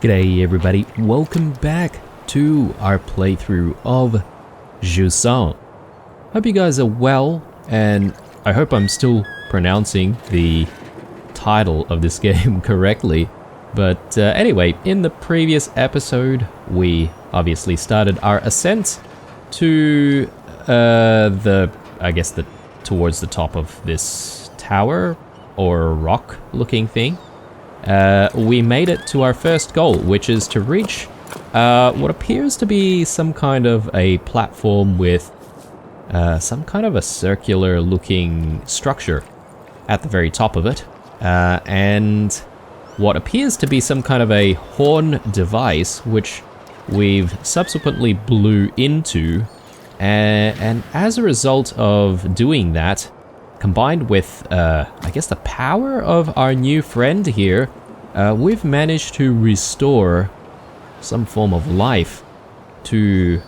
G'day everybody, welcome back to our playthrough of Jusant. Hope you guys are well, and I hope I'm still pronouncing the title of this game correctly. But anyway, in the previous episode, we obviously started our ascent to towards the top of this tower or rock looking thing. We made it to our first goal, which is to reach what appears to be some kind of a platform with some kind of a circular looking structure at the very top of it, and what appears to be some kind of a horn device which we've subsequently blew into, and as a result of doing that, combined with, I guess, the power of our new friend here, we've managed to restore some form of life to,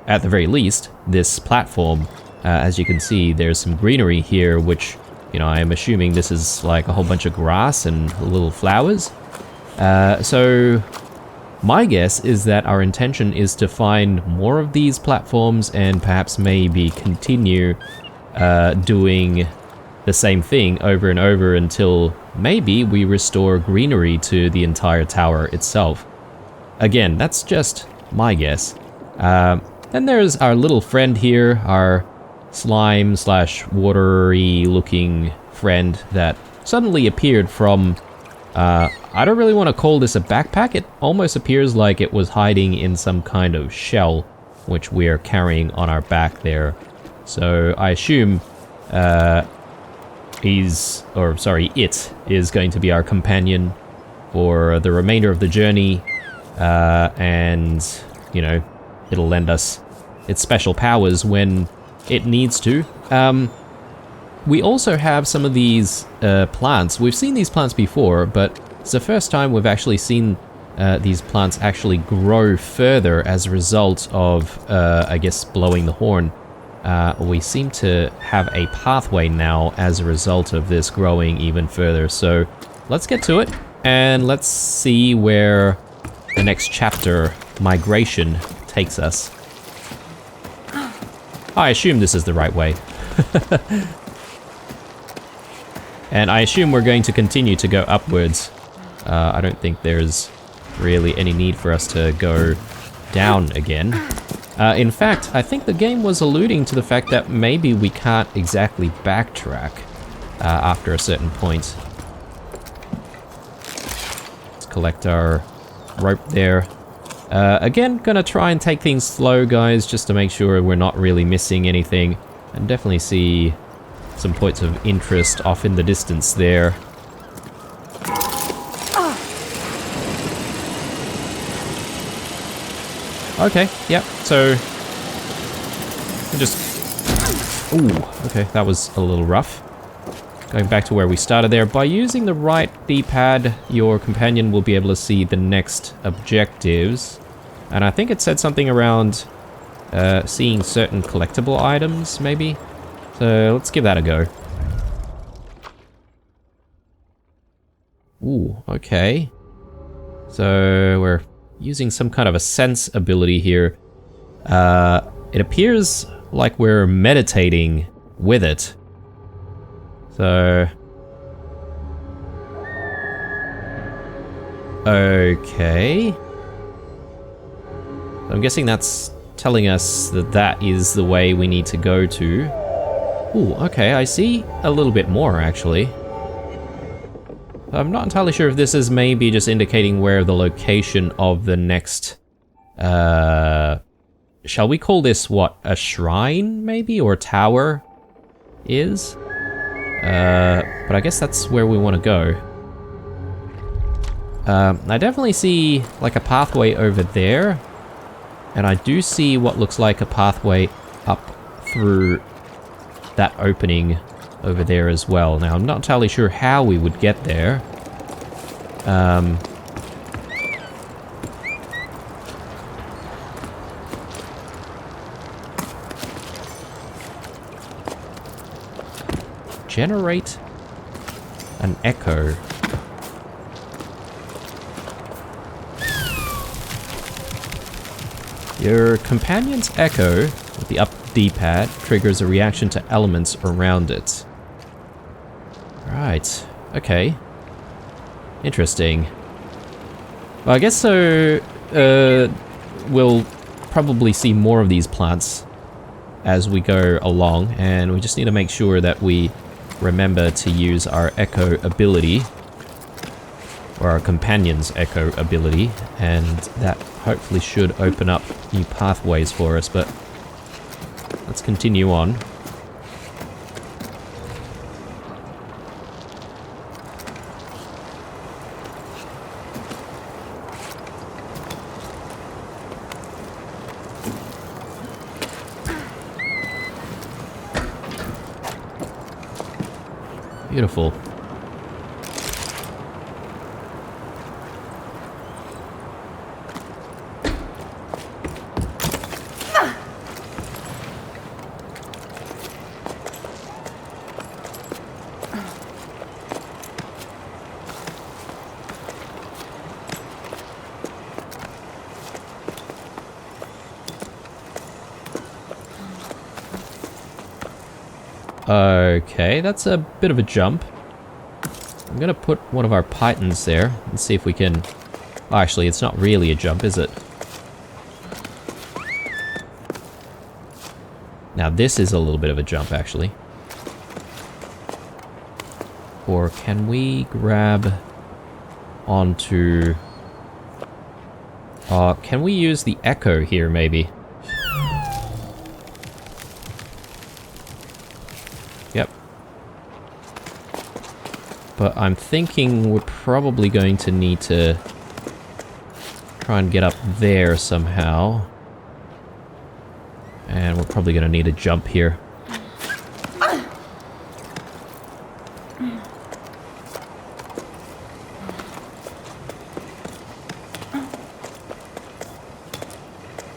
at the very least, this platform. As you can see, there's some greenery here, which, you know, I'm assuming this is like a whole bunch of grass and little flowers. So my guess is that our intention is to find more of these platforms and perhaps maybe continue doing the same thing over and over until maybe we restore greenery to the entire tower itself. Again, that's just my guess. Then there's our little friend here, our slime slash watery looking friend that suddenly appeared from, I don't really want to call this a backpack. It almost appears like it was hiding in some kind of shell, which we're carrying on our back there. So I assume it is going to be our companion for the remainder of the journey, and, you know, it'll lend us its special powers when it needs to. We also have some of these plants. We've seen these plants before, but it's the first time we've actually seen these plants actually grow further as a result of, I guess, blowing the horn. We seem to have a pathway now as a result of this growing even further. So let's get to it and let's see where the next chapter, migration, takes us. I assume this is the right way. And I assume we're going to continue to go upwards. I don't think there's really any need for us to go down again. In fact, I think the game was alluding to the fact that maybe we can't exactly backtrack after a certain point. Let's collect our rope there. Again, gonna try and take things slow, guys, just to make sure we're not really missing anything. And definitely see some points of interest off in the distance there. Okay, yep, so just, ooh, okay, that was a little rough. Going back to where we started there, by using the right D-pad, your companion will be able to see the next objectives. And I think it said something around seeing certain collectible items, maybe? So let's give that a go. Ooh, okay. So we're using some kind of a sense ability here. It appears like we're meditating with it. So, okay. I'm guessing that's telling us that that is the way we need to go to. Ooh, okay, I see a little bit more, actually. I'm not entirely sure if this is maybe just indicating where the location of the next, shall we call this, what, a shrine, maybe, or tower is? But I guess that's where we want to go. I definitely see, like, a pathway over there, and I do see what looks like a pathway up through that opening over there as well. Now, I'm not entirely sure how we would get there. Generate an echo. Your companion's echo with the up D-pad triggers a reaction to elements around it. Right. Okay. Interesting. Well, I guess so. We'll probably see more of these plants as we go along, and we just need to make sure that we remember to use our echo ability, or our companion's echo ability, and that hopefully should open up new pathways for us, but let's continue on. Beautiful. Okay, that's a bit of a jump. I'm gonna put one of our pythons there and see if we can... Oh, actually, it's not really a jump, is it? Now this is a little bit of a jump, actually. Or can we grab onto... can we use the echo here, maybe? Yep. But I'm thinking we're probably going to need to try and get up there somehow. And we're probably going to need a jump here.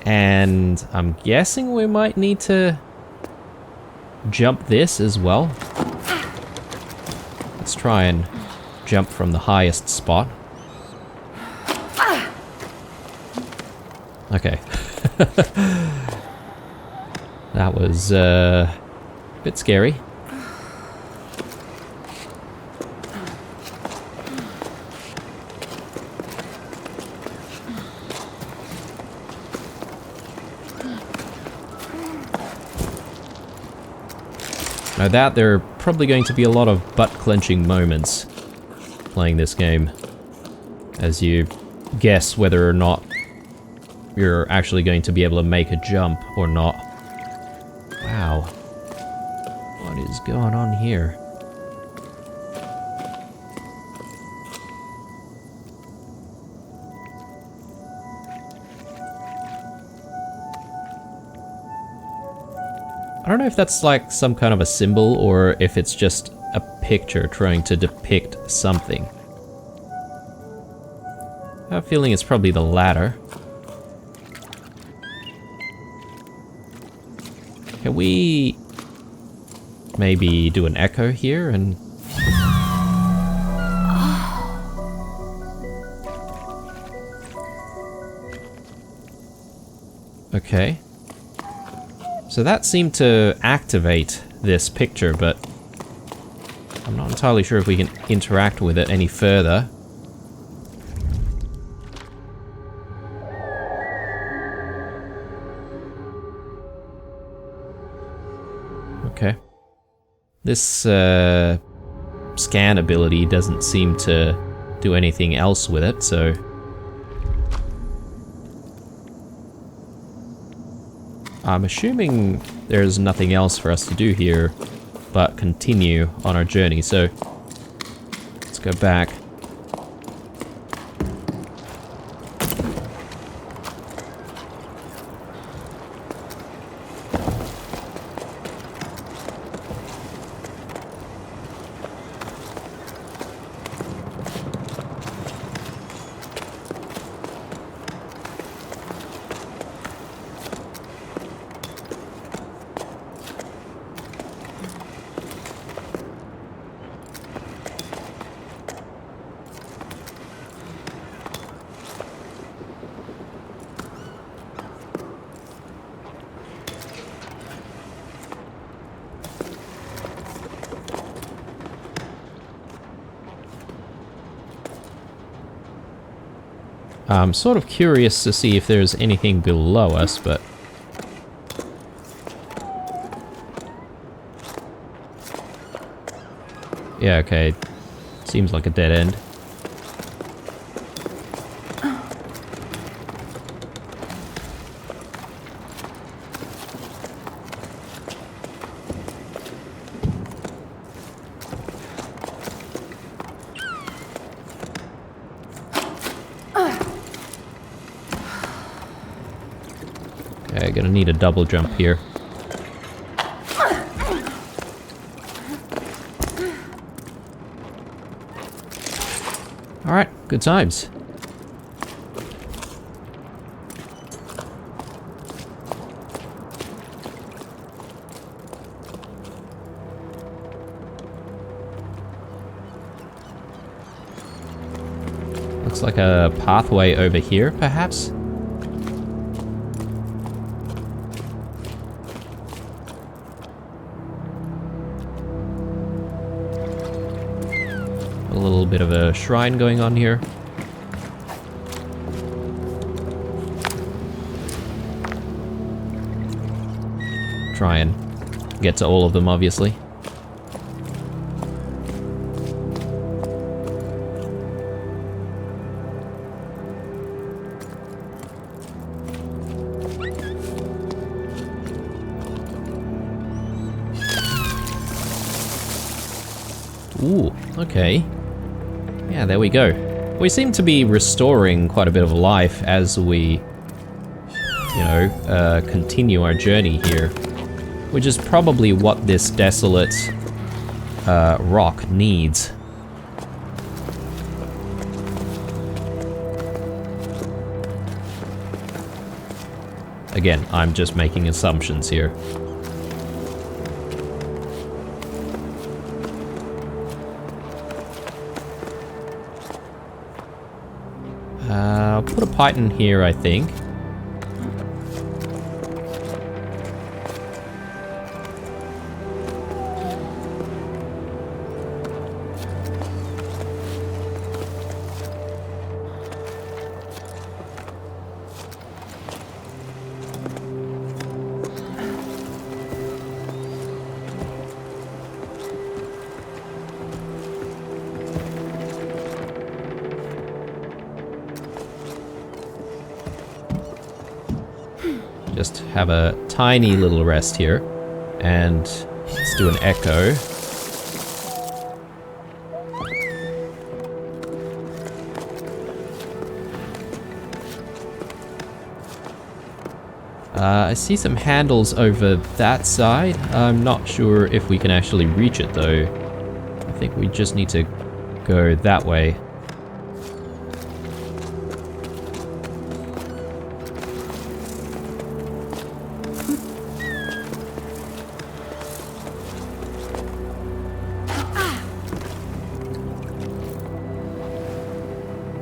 And I'm guessing we might need to jump this as well. Let's try and jump from the highest spot. Okay. That was a bit scary. No doubt there are probably going to be a lot of butt-clenching moments playing this game, as you guess whether or not you're actually going to be able to make a jump or not. Wow. What is going on here? I don't know if that's like some kind of a symbol or if it's just a picture trying to depict something. I have a feeling it's probably the latter. Can we maybe do an echo here and... Okay. So that seemed to activate this picture, but I'm not entirely sure if we can interact with it any further. Okay. This scan ability doesn't seem to do anything else with it, so... I'm assuming there's nothing else for us to do here but continue on our journey, so let's go back. I'm sort of curious to see if there's anything below us, but... yeah, okay. Seems like a dead end. Okay, gonna need a double jump here. Alright, good times. Looks like a pathway over here, perhaps? A little bit of a shrine going on here. Try and get to all of them, obviously. Ooh, okay. Yeah, there we go. We seem to be restoring quite a bit of life as we, you know, continue our journey here. Which is probably what this desolate rock needs. Again, I'm just making assumptions here. I'll put a python here, I think. Just have a tiny little rest here. And let's do an echo. I see some handles over that side. I'm not sure if we can actually reach it though. I think we just need to go that way.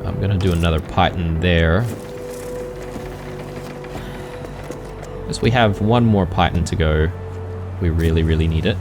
I'm gonna do another python there. As we have one more python to go. We really, really need it.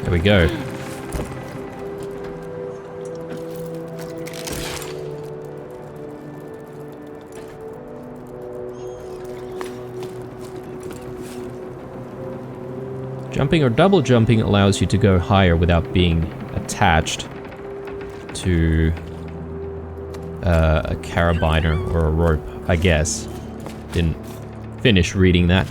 There we go. Jumping or double jumping allows you to go higher without being attached to a carabiner or a rope, I guess. Didn't finish reading that.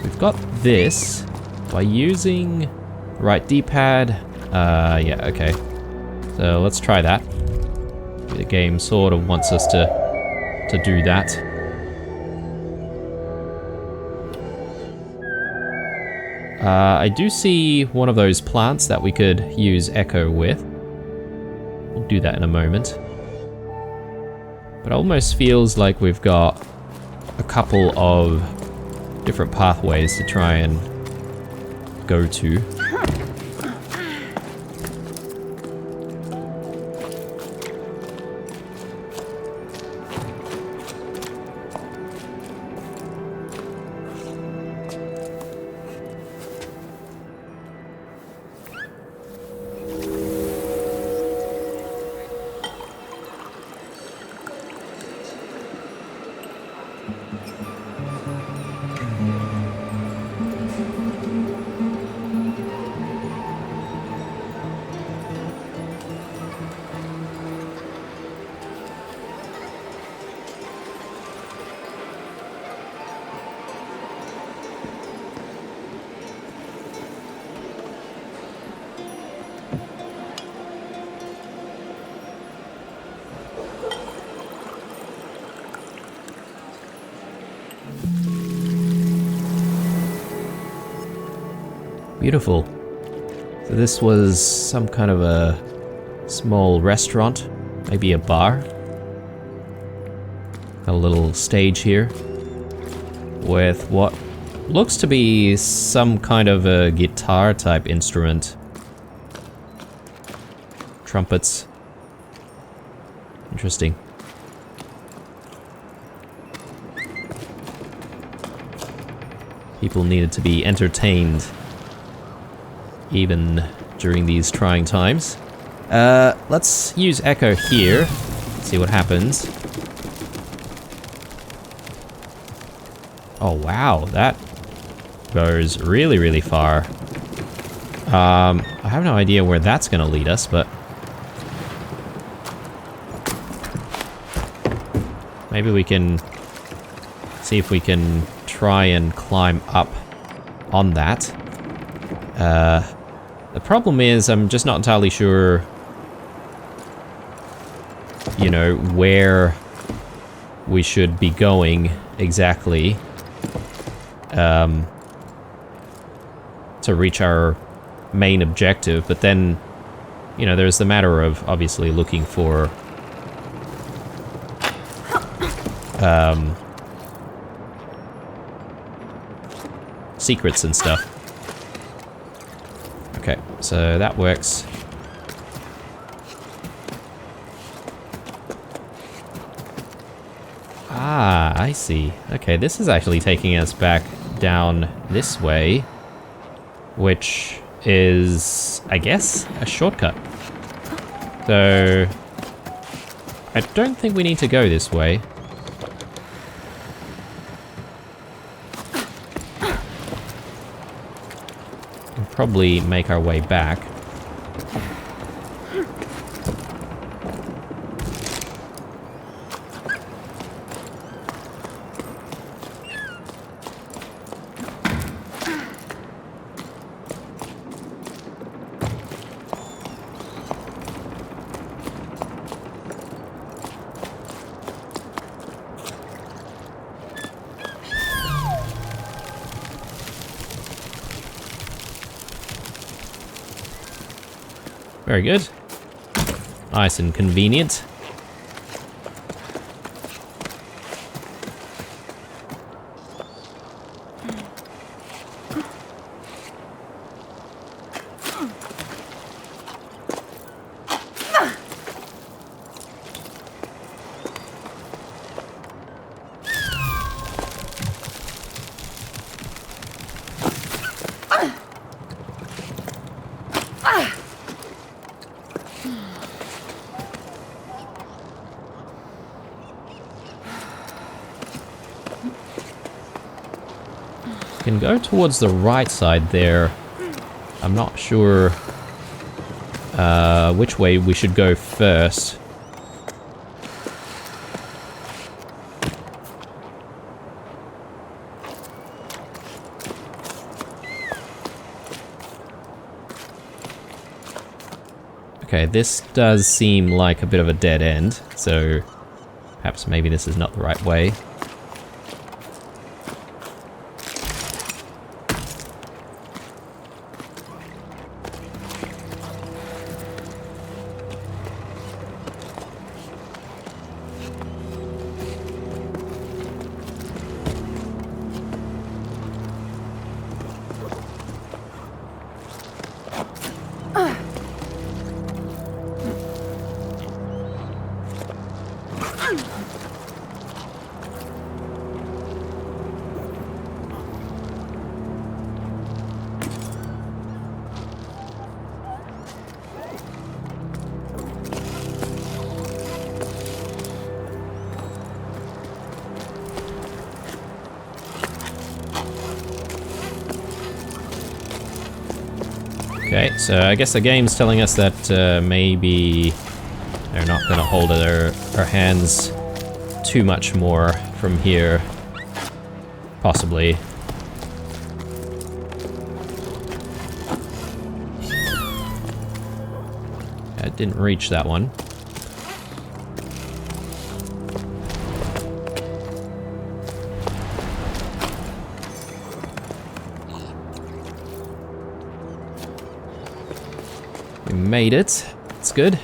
We've got this by using the right D-pad. Yeah, okay. So let's try that. The game sort of wants us to do that. I do see one of those plants that we could use Echo with. We'll do that in a moment. But it almost feels like we've got a couple of different pathways to try and go to. Beautiful. So this was some kind of a small restaurant, maybe a bar. Got a little stage here with what looks to be some kind of a guitar type instrument. Trumpets. Interesting. People needed to be entertained even during these trying times. Let's use Echo here, see what happens. Oh wow, that goes really, really far. I have no idea where that's gonna lead us, but maybe we can see if we can try and climb up on that. The problem is I'm just not entirely sure, you know, where we should be going exactly to reach our main objective, but then, you know, there's the matter of obviously looking for secrets and stuff. Okay, so that works. Ah, I see. Okay, this is actually taking us back down this way, which is, I guess, a shortcut. So, I don't think we need to go this way. We'll probably make our way back. Very good. Nice and convenient. Can go towards the right side there. I'm not sure which way we should go first. Okay, this does seem like a bit of a dead end, so perhaps maybe this is not the right way. Okay, so I guess the game's telling us that maybe they're not going to hold our hands too much more from here. Possibly. I didn't reach that one. We made it. It's good.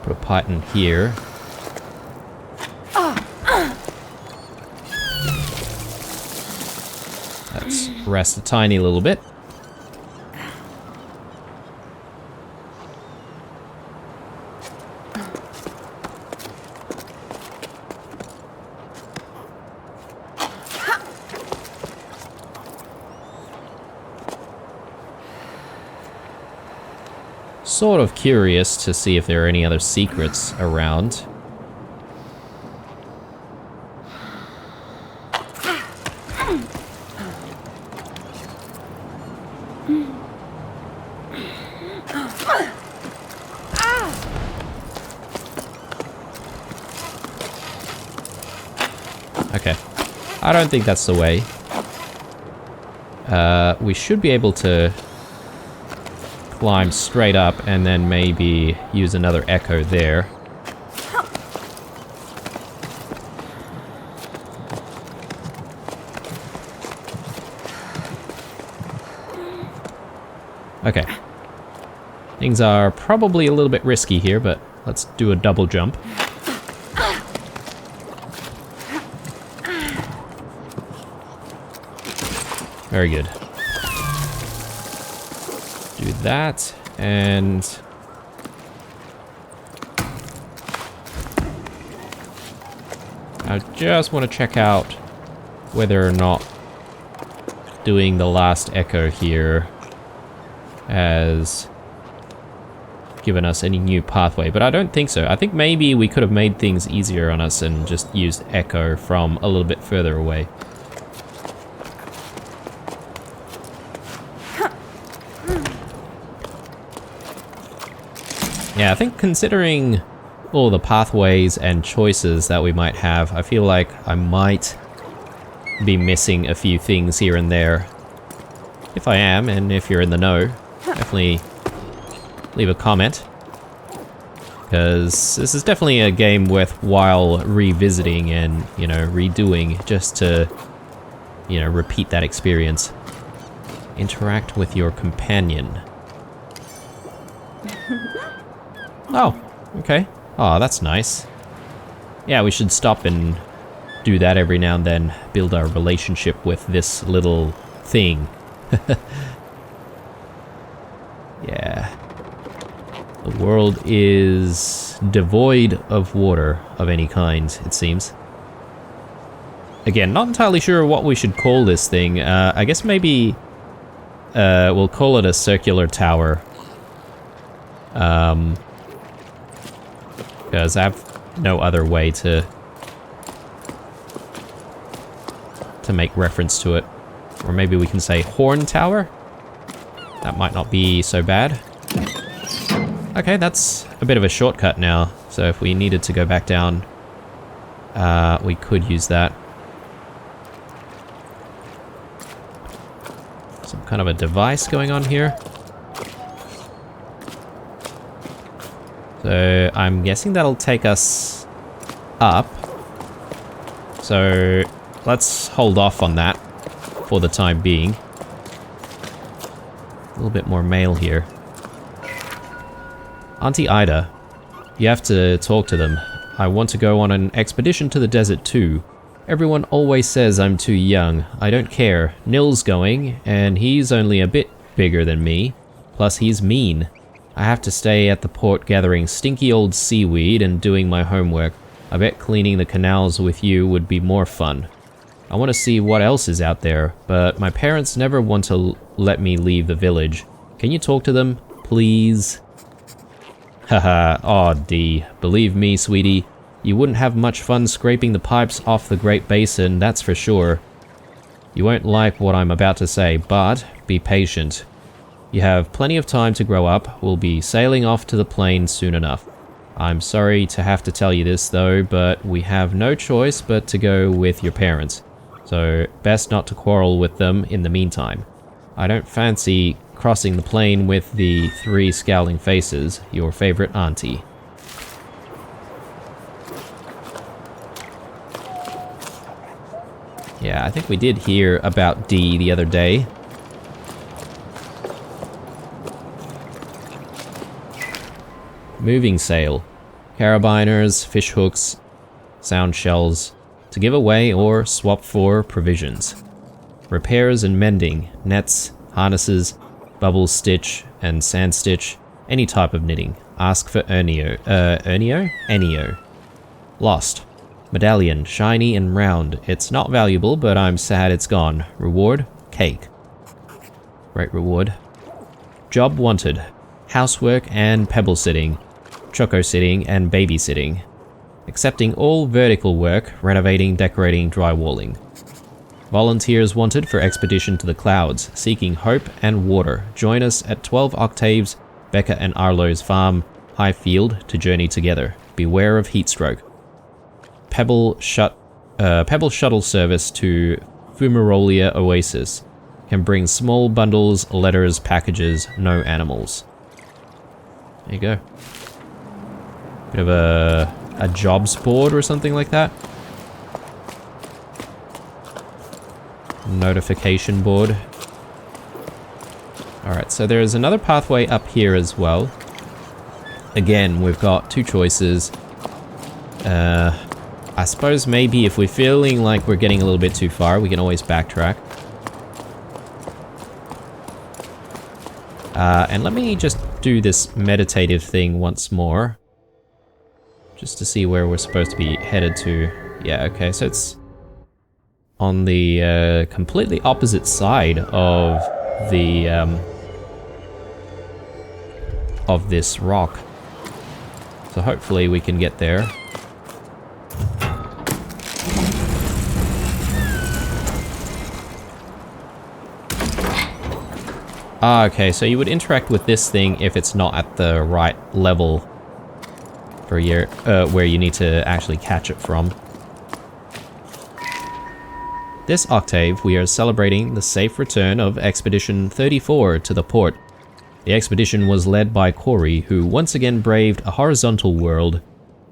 Put a pipe in here. Let's rest a tiny little bit. Sort of curious to see if there are any other secrets around. Okay. I don't think that's the way. We should be able to climb straight up and then maybe use another echo there. Okay. Things are probably a little bit risky here, but let's do a double jump. Very good. Do that, and I just want to check out whether or not doing the last echo here has given us any new pathway, but I don't think so. I think maybe we could have made things easier on us and just used echo from a little bit further away. Yeah, I think considering all the pathways and choices that we might have, I feel like I might be missing a few things here and there. If I am, and if you're in the know, definitely leave a comment. Because this is definitely a game worthwhile revisiting and, you know, redoing just to, you know, repeat that experience. Interact with your companion. Oh, okay. Oh, that's nice. Yeah, we should stop and do that every now and then. Build our relationship with this little thing. Yeah. The world is devoid of water of any kind, it seems. Again, not entirely sure what we should call this thing. I guess maybe we'll call it a circular tower. Because I have no other way to make reference to it. Or maybe we can say horn tower? That might not be so bad. Okay, that's a bit of a shortcut now. So if we needed to go back down, we could use that. Some kind of a device going on here. So I'm guessing that'll take us up. So let's hold off on that for the time being. A little bit more mail here. Auntie Ida, you have to talk to them. I want to go on an expedition to the desert too. Everyone always says I'm too young. I don't care. Nil's going, and he's only a bit bigger than me. Plus he's mean. I have to stay at the port gathering stinky old seaweed and doing my homework. I bet cleaning the canals with you would be more fun. I want to see what else is out there, but my parents never want to let me leave the village. Can you talk to them, please? Haha, aw Dee. Believe me, sweetie, you wouldn't have much fun scraping the pipes off the Great Basin, that's for sure. You won't like what I'm about to say, but be patient. You have plenty of time to grow up. We'll be sailing off to the plane soon enough. I'm sorry to have to tell you this though, but we have no choice but to go with your parents. So best not to quarrel with them in the meantime. I don't fancy crossing the plane with the 3 scowling faces, your favorite auntie. Yeah, I think we did hear about D the other day. Moving sail. Carabiners, fish hooks, sound shells, to give away or swap for provisions. Repairs and mending, nets, harnesses, bubble stitch and sand stitch, any type of knitting. Ask for Ennio? Lost. Medallion, shiny and round. It's not valuable, but I'm sad it's gone. Reward, cake. Great reward. Job wanted. Housework and pebble sitting. Choco sitting and babysitting. Accepting all vertical work, renovating, decorating, drywalling. Volunteers wanted for expedition to the clouds, seeking hope and water. Join us at 12 Octaves, Becca and Arlo's farm, Highfield, to journey together. Beware of heatstroke. Pebble shuttle service to Fumarolia Oasis. Can bring small bundles, letters, packages, no animals. There you go. Bit of a jobs board or something like that. Notification board. Alright, so there's another pathway up here as well. Again, we've got 2 choices. I suppose maybe if we're feeling like we're getting a little bit too far, we can always backtrack. And let me just do this meditative thing once more. Just to see where we're supposed to be headed to. Yeah, okay, so it's on the completely opposite side of the of this rock. So hopefully we can get there. Ah, okay, so you would interact with this thing if it's not at the right level for your, where you need to actually catch it from. This octave, we are celebrating the safe return of Expedition 34 to the port. The expedition was led by Corey, who once again braved a horizontal world.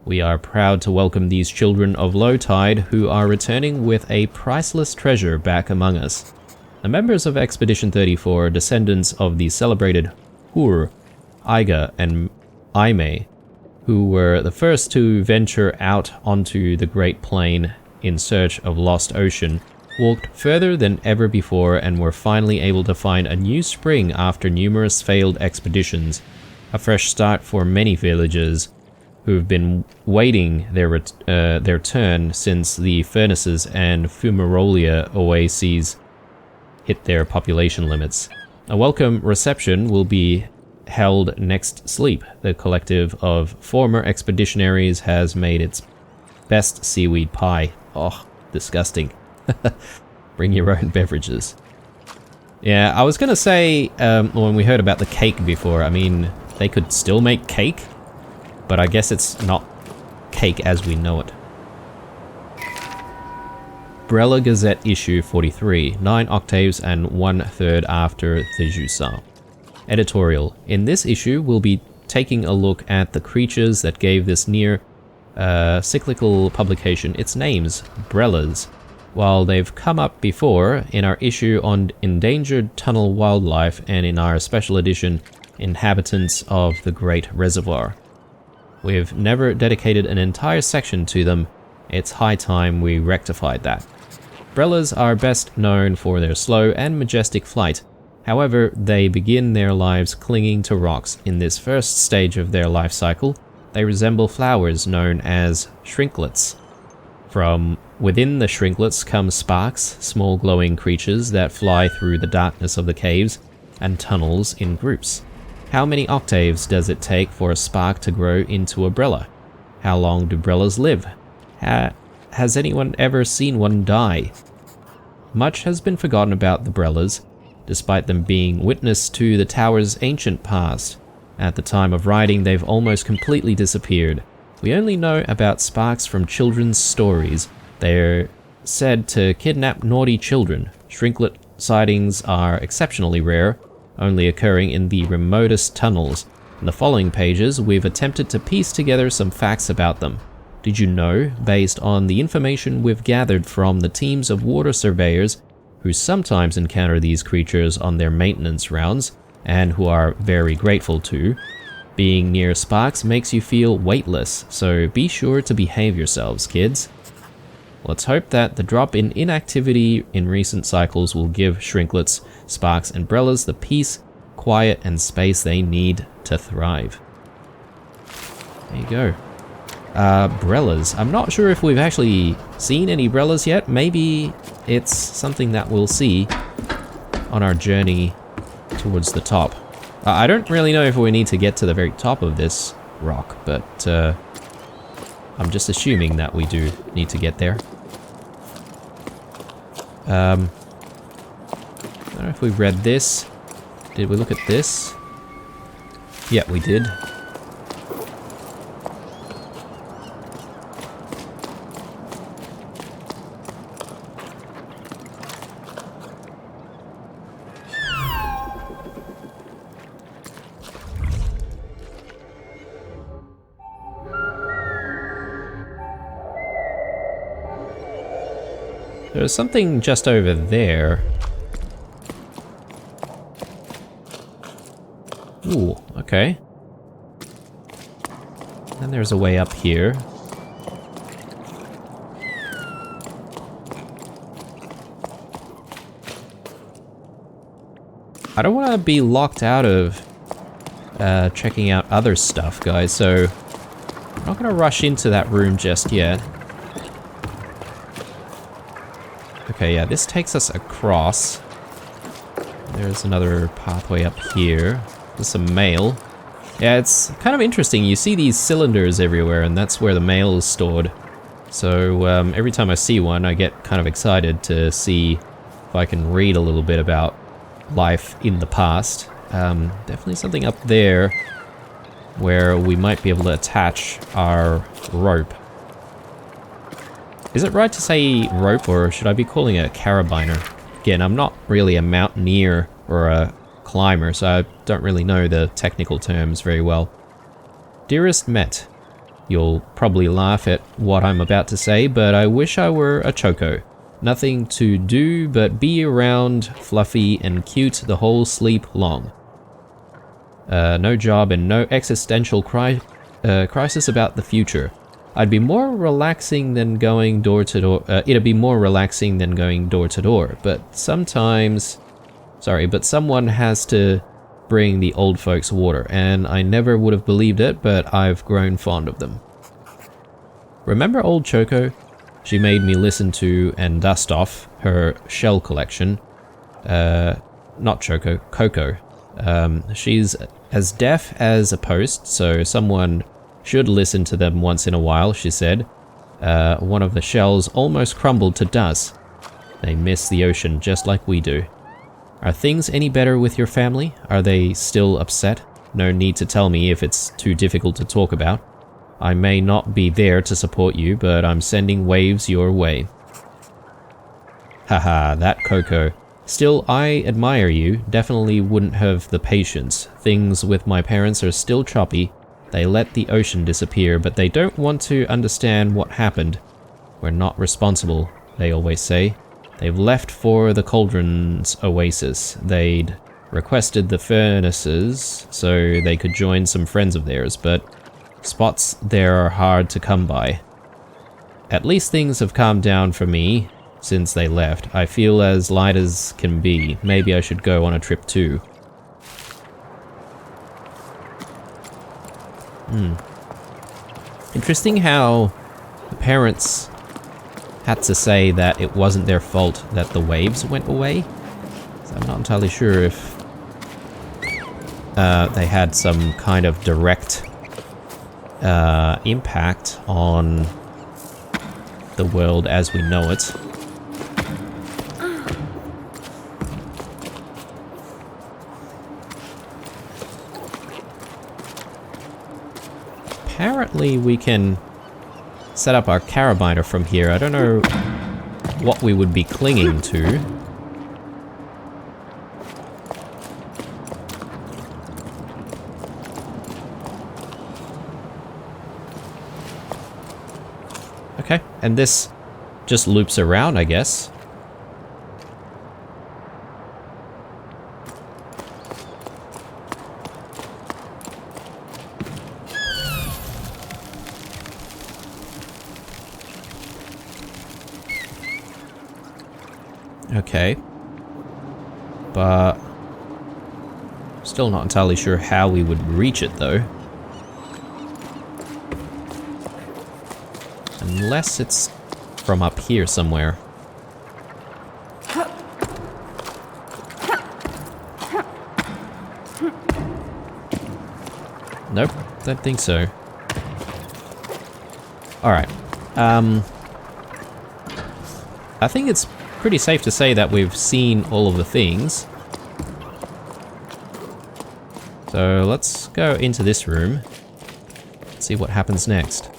We are proud to welcome these children of low tide who are returning with a priceless treasure back among us. The members of Expedition 34 are descendants of the celebrated Hur, Iga, and Aime, who were the first to venture out onto the Great Plain in search of lost ocean, walked further than ever before, and were finally able to find a new spring after numerous failed expeditions, a fresh start for many villagers who've been waiting their turn since the furnaces and Fumarolia oases hit their population limits. A welcome reception will be held next sleep. The collective of former expeditionaries has made its best seaweed pie. Oh, disgusting. Bring your own beverages. Yeah, I was gonna say, when we heard about the cake before, I mean, they could still make cake, but I guess it's not cake as we know it. Brella Gazette issue 43, 9 octaves and 1/3 after the Jusant. Editorial. In this issue, we'll be taking a look at the creatures that gave this near cyclical publication its names, Brellas. While they've come up before in our issue on endangered tunnel wildlife and in our special edition, Inhabitants of the Great Reservoir. We've never dedicated an entire section to them. It's high time we rectified that. Brellas are best known for their slow and majestic flight. However, they begin their lives clinging to rocks. In this first stage of their life cycle, they resemble flowers known as shrinklets. From within the shrinklets come sparks, small glowing creatures that fly through the darkness of the caves and tunnels in groups. How many octaves does it take for a spark to grow into a Brella? How long do Brellas live? Has anyone ever seen one die? Much has been forgotten about the Brellas, despite them being witness to the tower's ancient past. At the time of writing, they've almost completely disappeared. We only know about sparks from children's stories. They're said to kidnap naughty children. Shrinklet sightings are exceptionally rare, only occurring in the remotest tunnels. In the following pages, we've attempted to piece together some facts about them. Did you know, based on the information we've gathered from the teams of water surveyors who sometimes encounter these creatures on their maintenance rounds, and who are very grateful to, being near sparks makes you feel weightless, so be sure to behave yourselves, kids. Let's hope that the drop in inactivity in recent cycles will give Shrinklets, Sparks, and Brellas the peace, quiet, and space they need to thrive. There you go. Brellas. I'm not sure if we've actually seen any Brellas yet. Maybe it's something that we'll see on our journey towards the top. I don't really know if we need to get to the very top of this rock, but I'm just assuming that we do need to get there. I don't know if we read this. Did we look at this? Yeah, we did. There's something just over there. Ooh, okay. And there's a way up here. I don't want to be locked out of checking out other stuff, guys, so I'm not going to rush into that room just yet. Okay, yeah, this takes us across. There's another pathway up here. There's some mail. Yeah, it's kind of interesting. You see these cylinders everywhere, and that's where the mail is stored. So every time I see one, I get kind of excited to see if I can read a little bit about life in the past. Definitely something up there where we might be able to attach our rope. Is it right to say rope, or should I be calling it a carabiner? Again, I'm not really a mountaineer or a climber, so I don't really know the technical terms very well. Dearest Met, you'll probably laugh at what I'm about to say, but I wish I were a choco. Nothing to do but be around, fluffy and cute the whole sleep long. No job and no existential crisis about the future. It'd be more relaxing than going door to door, but sometimes, but someone has to bring the old folks water, and I never would have believed it, but I've grown fond of them. Remember old Choco? She made me listen to and dust off her shell collection. Not Choco, Coco. She's as deaf as a post, so someone should listen to them once in a while, she said. One of the shells almost crumbled to dust. They miss the ocean just like we do. Are things any better with your family? Are they still upset? No need to tell me if it's too difficult to talk about. I may not be there to support you, but I'm sending waves your way. Haha, that Coco. Still, I admire you. Definitely wouldn't have the patience. Things with my parents are still choppy. They let the ocean disappear, but they don't want to understand what happened. We're not responsible, they always say. They've left for the Cauldron's oasis. They'd requested the furnaces so they could join some friends of theirs, but spots there are hard to come by. At least things have calmed down for me since they left. I feel as light as can be. Maybe I should go on a trip too. Interesting how the parents had to say that it wasn't their fault that the waves went away. So I'm not entirely sure if they had some kind of direct impact on the world as we know it. apparently we can set up our carabiner from here. I don't know what we would be clinging to. Okay, and this just loops around, I guess. Okay. But still not entirely sure how we would reach it, though. Unless it's from up here somewhere. Nope, don't think so. Alright. I think it's pretty safe to say that we've seen all of the things. So let's go into this room. See what happens next.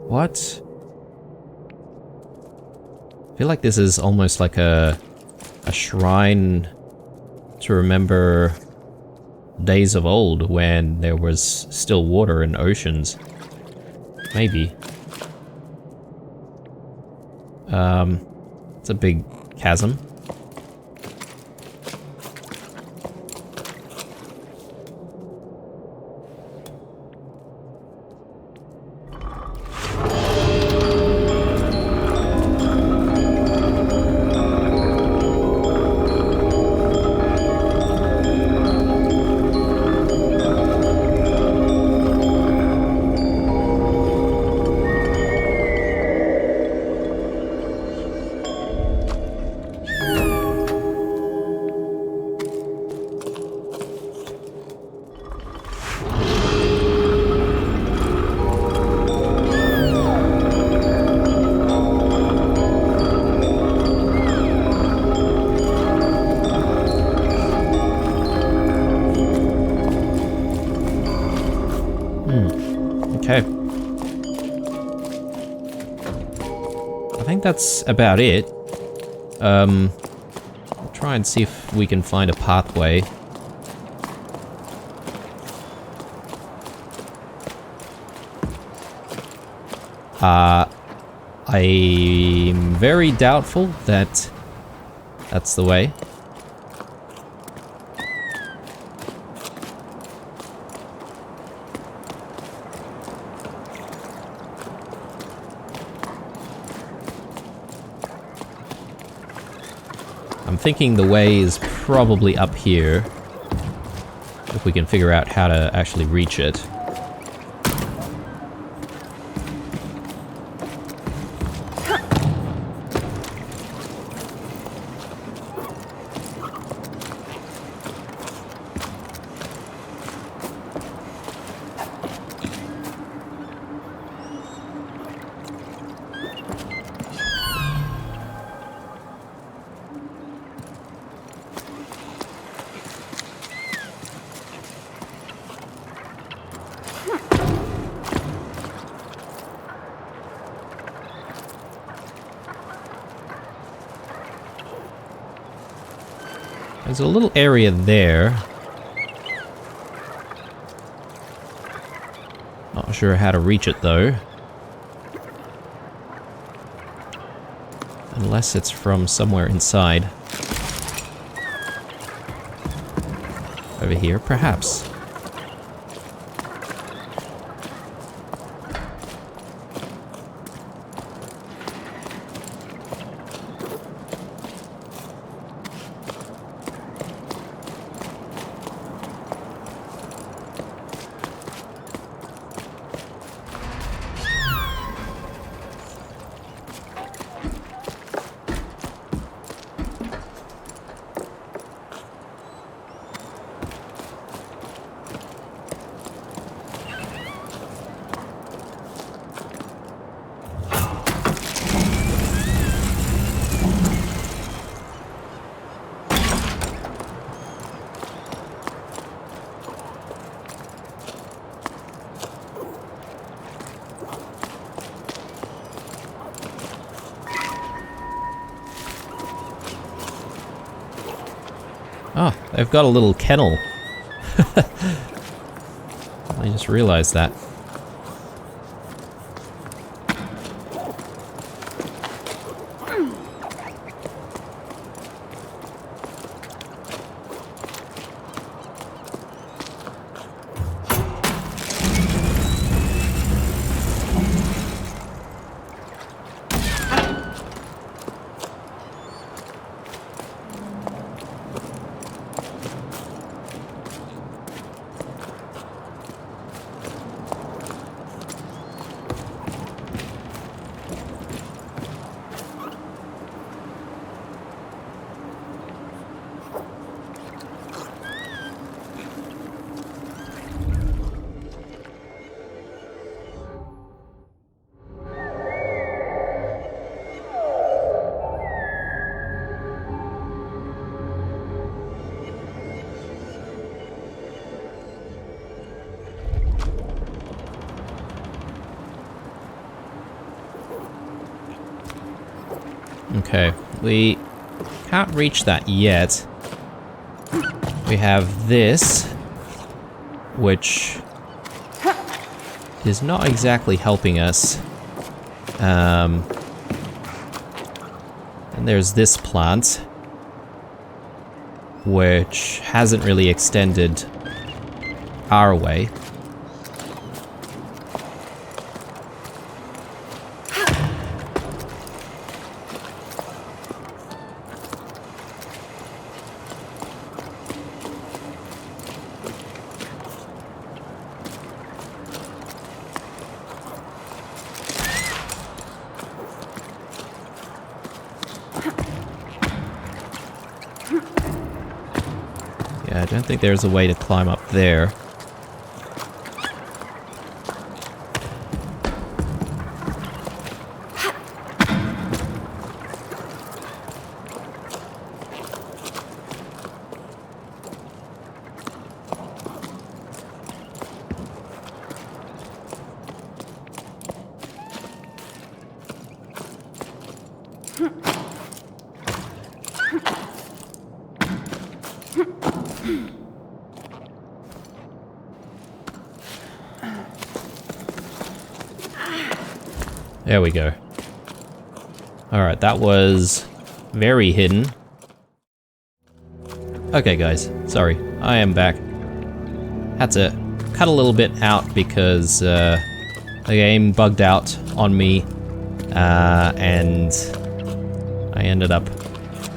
What? I feel like this is almost like a shrine to remember days of old when there was still water in oceans. Maybe. It's a big chasm. Okay. I think that's about it. I'll try and see if we can find a pathway. I'm very doubtful that that's the way. I'm thinking the way is probably up here, if we can figure out how to actually reach it. There's a little area there. Not sure how to reach it though. Unless it's from somewhere inside. Over here, perhaps. Oh, they've got a little kennel. I just realized that. Okay, we can't reach that yet. We have this, which is not exactly helping us. And there's this plant, which hasn't really extended our way. Yeah, I don't think there's a way to climb up there. There we go. Alright, that was very hidden. Okay guys, sorry, I am back. Had to cut a little bit out because the game bugged out on me and I ended up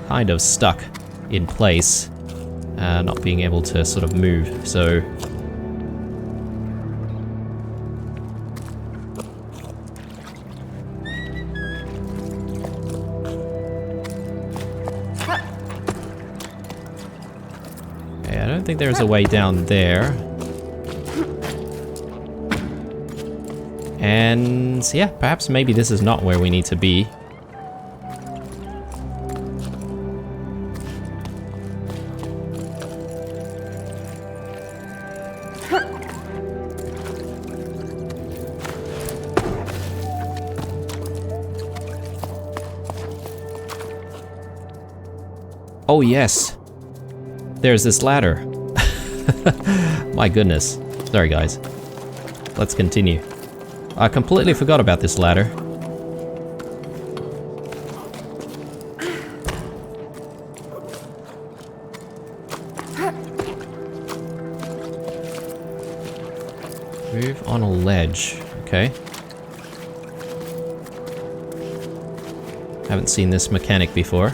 kind of stuck in place, not being able to sort of move, so... I don't think there's a way down there. And yeah, perhaps maybe this is not where we need to be. Oh yes, there's this ladder. My goodness. Sorry guys. Let's continue. I completely forgot about this ladder. Move on a ledge. Okay. Haven't seen this mechanic before.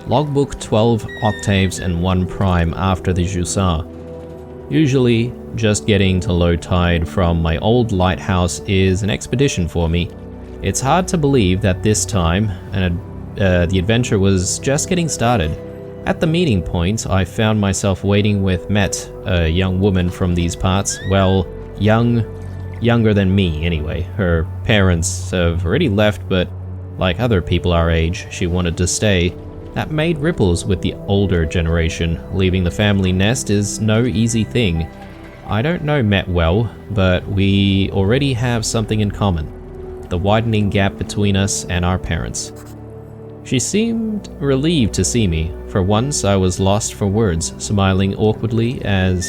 Logbook 12 octaves and 1 prime after the Jusant. Usually, just getting to low tide from my old lighthouse is an expedition for me. It's hard to believe that this time, the adventure was just getting started. At the meeting point, I found myself waiting with Met, a young woman from these parts. Well, younger than me anyway. Her parents have already left, but like other people our age, she wanted to stay. That made ripples with the older generation. Leaving the family nest is no easy thing. I don't know Met well, but we already have something in common. The widening gap between us and our parents. She seemed relieved to see me. For once, I was lost for words, smiling awkwardly and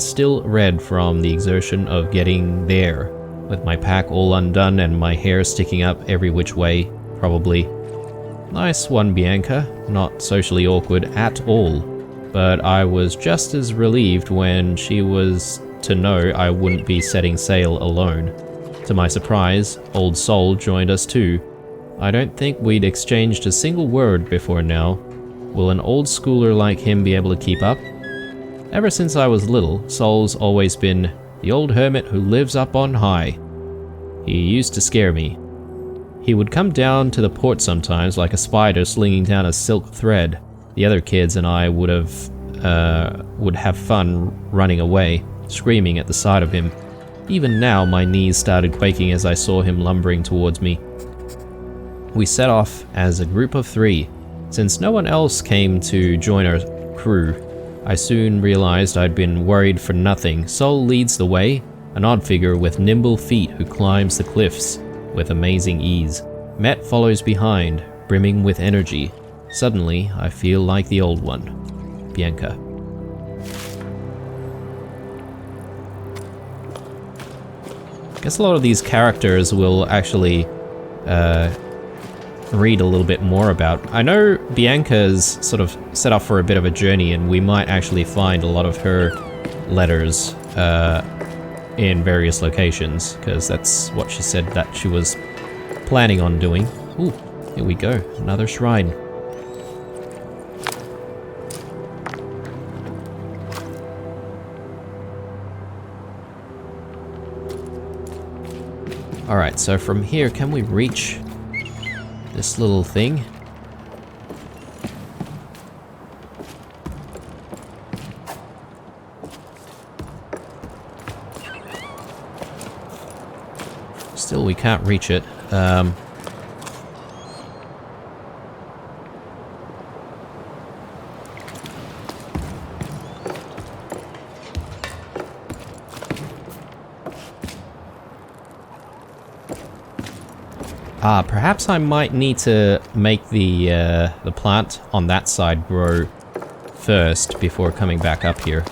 still red from the exertion of getting there, with my pack all undone and my hair sticking up every which way, probably. Nice one, Bianca. Not socially awkward at all. But I was just as relieved when she was to know I wouldn't be setting sail alone. To my surprise, Old Sol joined us too. I don't think we'd exchanged a single word before now. Will an old schooler like him be able to keep up? Ever since I was little, Sol's always been the old hermit who lives up on high. He used to scare me. He would come down to the port sometimes like a spider slinging down a silk thread. The other kids and I would have fun running away, screaming at the sight of him. Even now, my knees started quaking as I saw him lumbering towards me. We set off as a group of 3. Since no one else came to join our crew, I soon realized I'd been worried for nothing. Sol leads the way, an odd figure with nimble feet who climbs the cliffs with amazing ease. Met follows behind, brimming with energy. Suddenly, I feel like the old one. Bianca. I guess a lot of these characters will actually read a little bit more about. I know Bianca's sort of set off for a bit of a journey, and we might actually find a lot of her letters in various locations, because that's what she said that she was planning on doing. Ooh, here we go, another shrine. Alright, so from here, can we reach this little thing? Still, we can't reach it. Perhaps I might need to make the plant on that side grow first before coming back up here.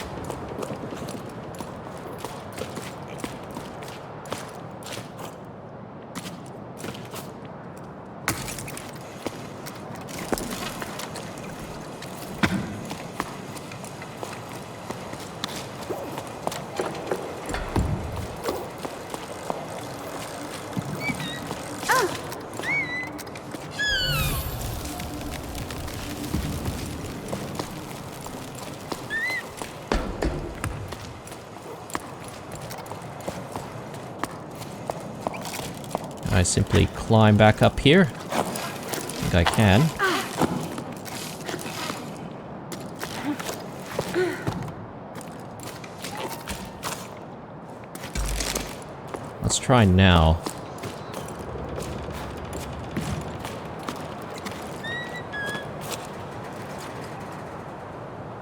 I simply climb back up here. I think I can. Let's try now.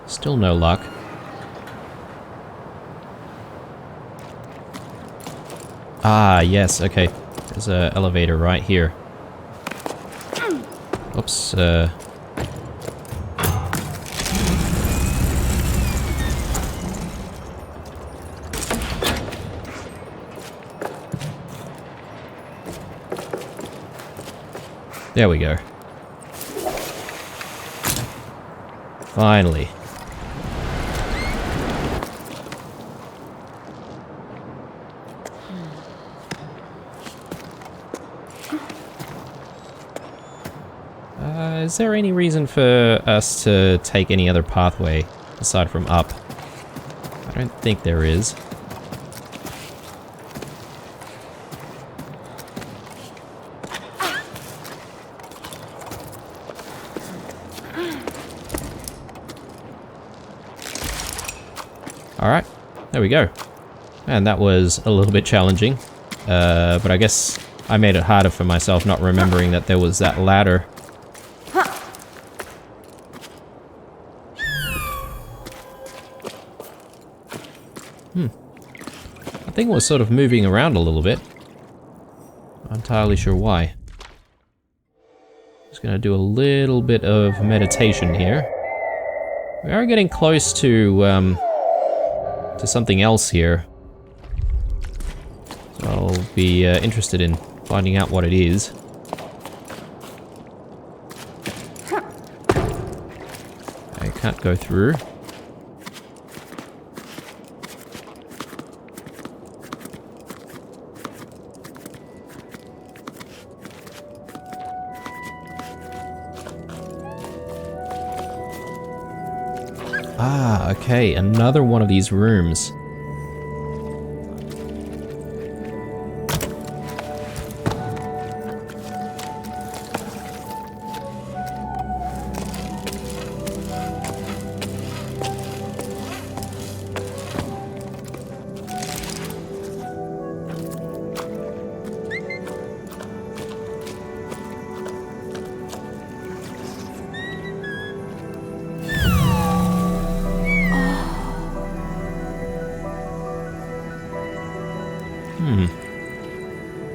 Still no luck. Ah, yes, okay. There's an elevator right here. Oops, there we go. Finally. Is there any reason for us to take any other pathway aside from up? I don't think there is. Alright, there we go. And that was a little bit challenging. But I guess I made it harder for myself not remembering that there was that ladder. thing was sort of moving around a little bit. Not entirely sure why. Just gonna do a little bit of meditation here. We are getting close to something else here. So I'll be interested in finding out what it is. I can't go through. Ah, okay, another one of these rooms.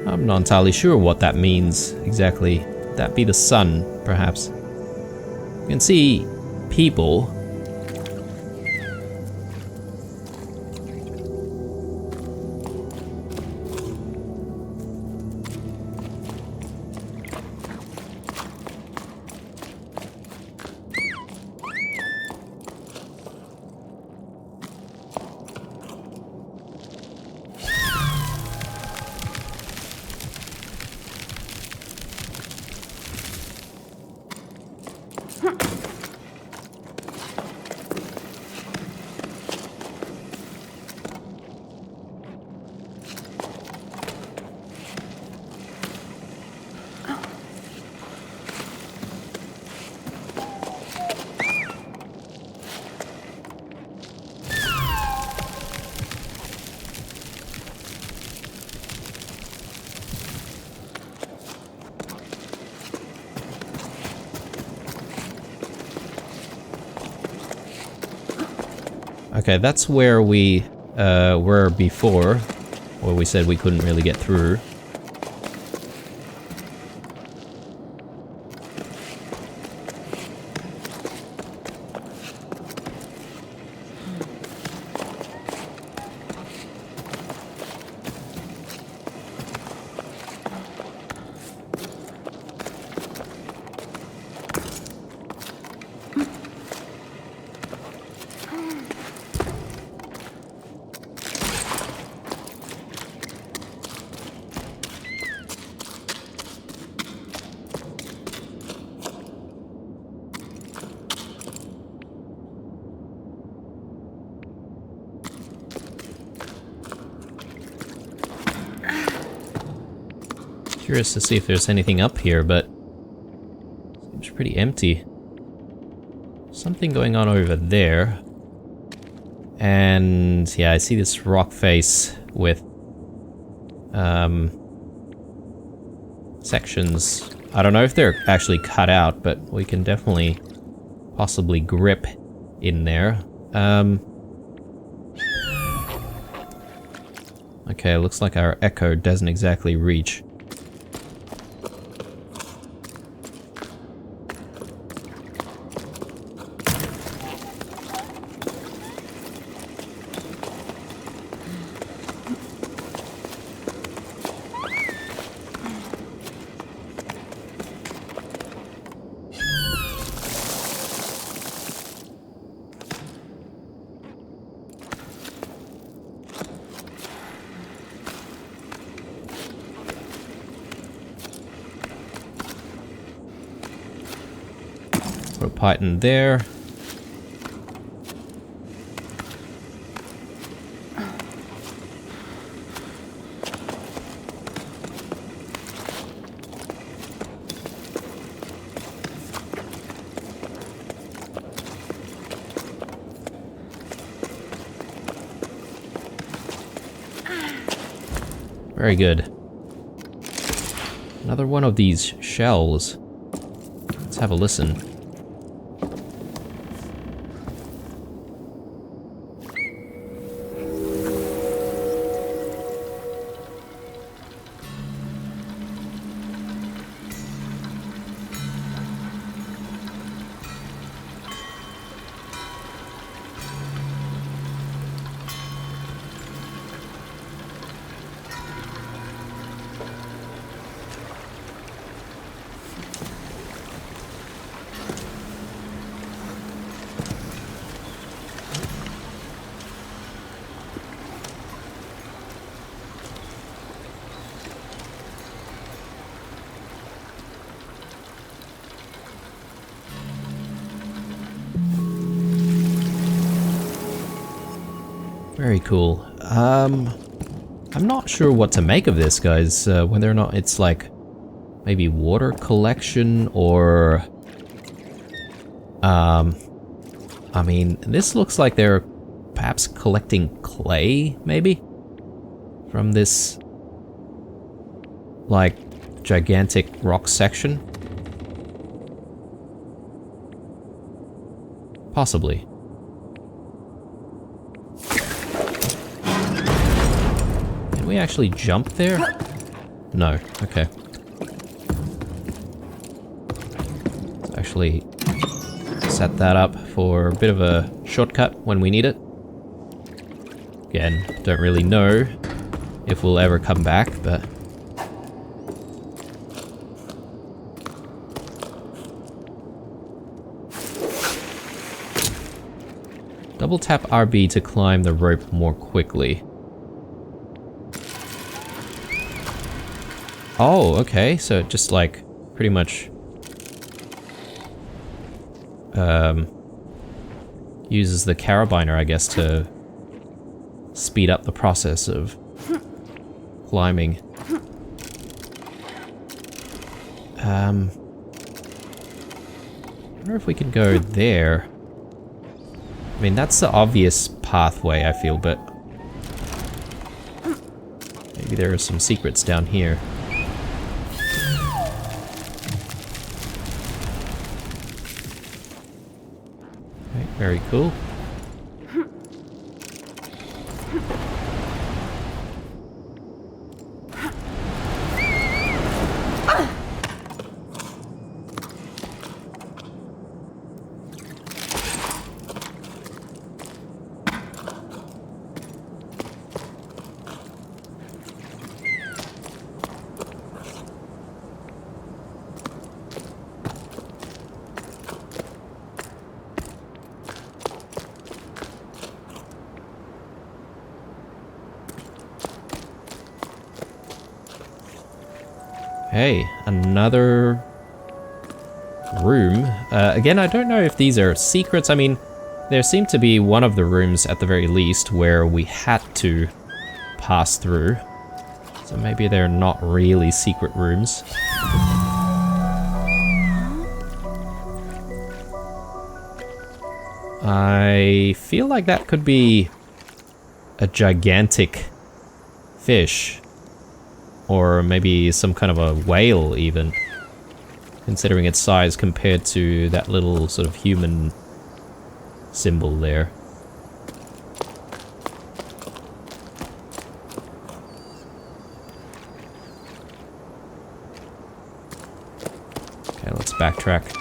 I'm not entirely sure what that means exactly. That be the sun, perhaps. You can see people. Okay, that's where we were before, where we said we couldn't really get through. Curious to see if there's anything up here, but seems pretty empty. Something going on over there. And yeah, I see this rock face with sections. I don't know if they're actually cut out, but we can definitely possibly grip in there. Okay, looks like our echo doesn't exactly reach. Put a python there. Very good. Another one of these shells. Let's have a listen. Very cool. I'm not sure what to make of this, guys. Whether or not it's like maybe water collection or... I mean, this looks like they're perhaps collecting clay, maybe? From this, like, gigantic rock section? Possibly. Can we actually jump there? No, okay. Let's actually set that up for a bit of a shortcut when we need it. Again, don't really know if we'll ever come back, but... Double tap RB to climb the rope more quickly. Oh, okay, so it just like pretty much uses the carabiner, I guess, to speed up the process of climbing. I wonder if we can go there. I mean, that's the obvious pathway, I feel, but maybe there are some secrets down here. Okay, very cool. Hey, another room. Again, I don't know if these are secrets. I mean, there seemed to be one of the rooms at the very least where we had to pass through. So maybe they're not really secret rooms. I feel like that could be a gigantic fish. Or maybe some kind of a whale, even. Considering its size compared to that little sort of human symbol there. Okay, let's backtrack.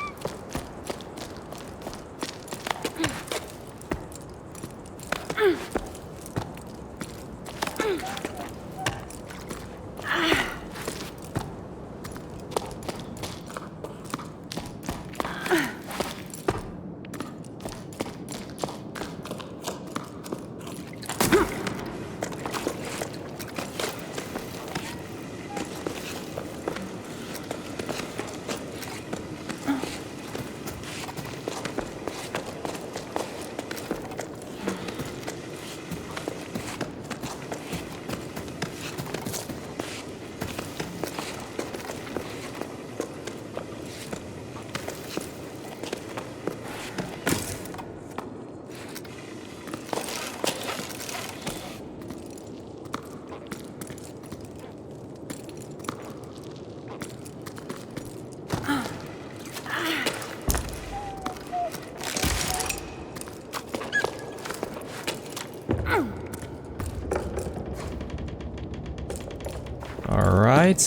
Alright.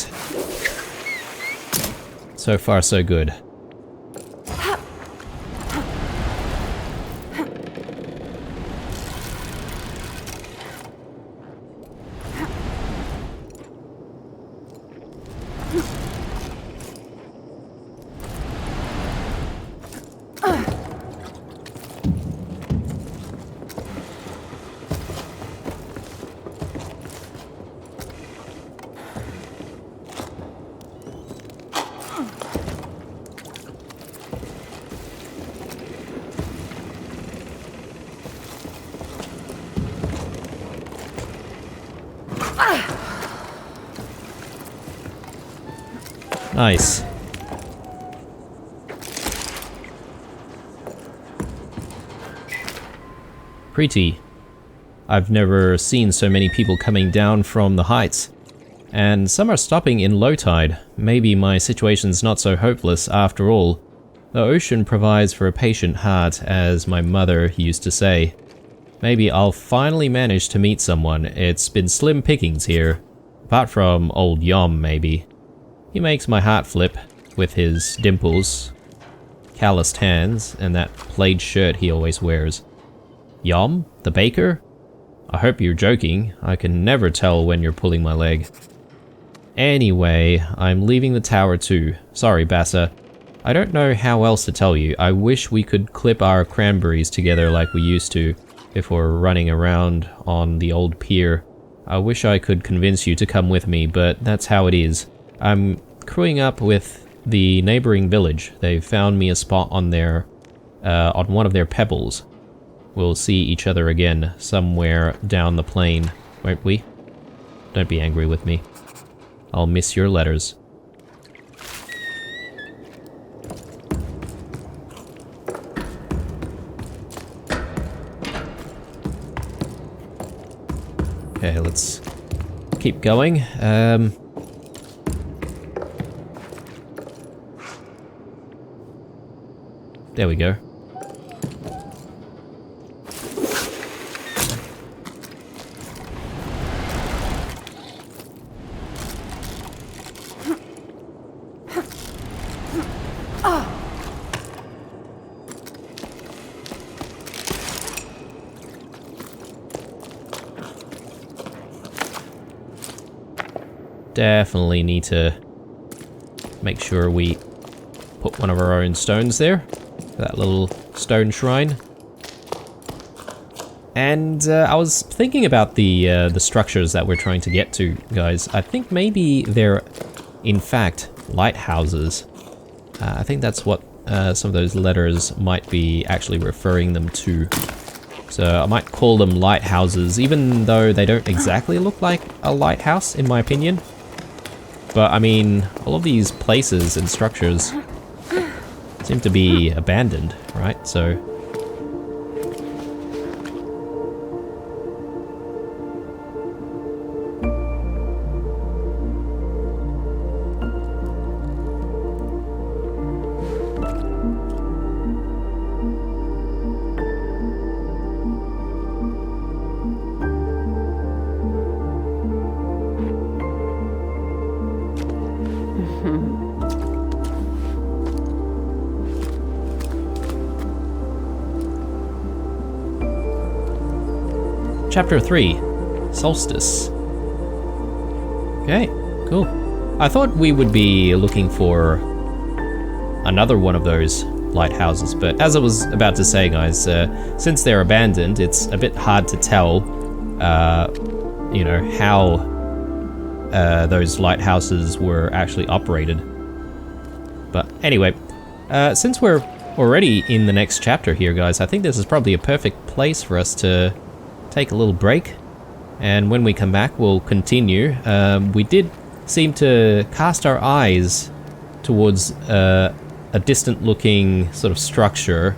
So far, so good. Nice. Pretty. I've never seen so many people coming down from the heights. And some are stopping in low tide. Maybe my situation's not so hopeless after all. The ocean provides for a patient heart, as my mother used to say. Maybe I'll finally manage to meet someone. It's been slim pickings here. Apart from old Yom, maybe. He makes my heart flip with his dimples, calloused hands, and that plaid shirt he always wears. Yom? The baker? I hope you're joking. I can never tell when you're pulling my leg. Anyway, I'm leaving the tower too. Sorry, Bassa. I don't know how else to tell you. I wish we could clip our cranberries together like we used to before running around on the old pier. I wish I could convince you to come with me, but that's how it is. I'm crewing up with the neighboring village. They've found me a spot on on one of their pebbles. We'll see each other again somewhere down the plain, won't we? Don't be angry with me. I'll miss your letters. Okay, let's keep going. There we go. Definitely need to make sure we put one of our own stones there. That little stone shrine. And I was thinking about the structures that we're trying to get to, guys. I think maybe they're, in fact, lighthouses. I think that's what some of those letters might be actually referring them to. So I might call them lighthouses, even though they don't exactly look like a lighthouse, in my opinion. But I mean, all of these places and structures seem to be abandoned, right? So Chapter 3, Solstice. Okay, cool. I thought we would be looking for another one of those lighthouses, but as I was about to say, guys, since they're abandoned, it's a bit hard to tell, you know, how those lighthouses were actually operated. But anyway, since we're already in the next chapter here, guys, I think this is probably a perfect place for us to take a little break, and when we come back we'll continue. We did seem to cast our eyes towards a distant looking sort of structure,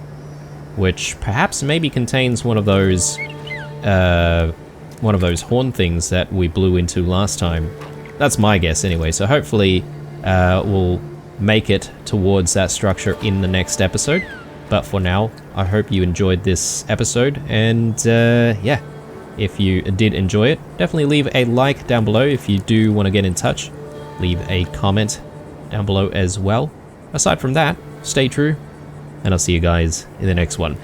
which perhaps maybe contains one of those horn things that we blew into last time. That's my guess anyway, so hopefully we'll make it towards that structure in the next episode. But for now, I hope you enjoyed this episode, and yeah, if you did enjoy it, definitely leave a like down below. If you do want to get in touch, leave a comment down below as well. Aside from that, stay true, and I'll see you guys in the next one.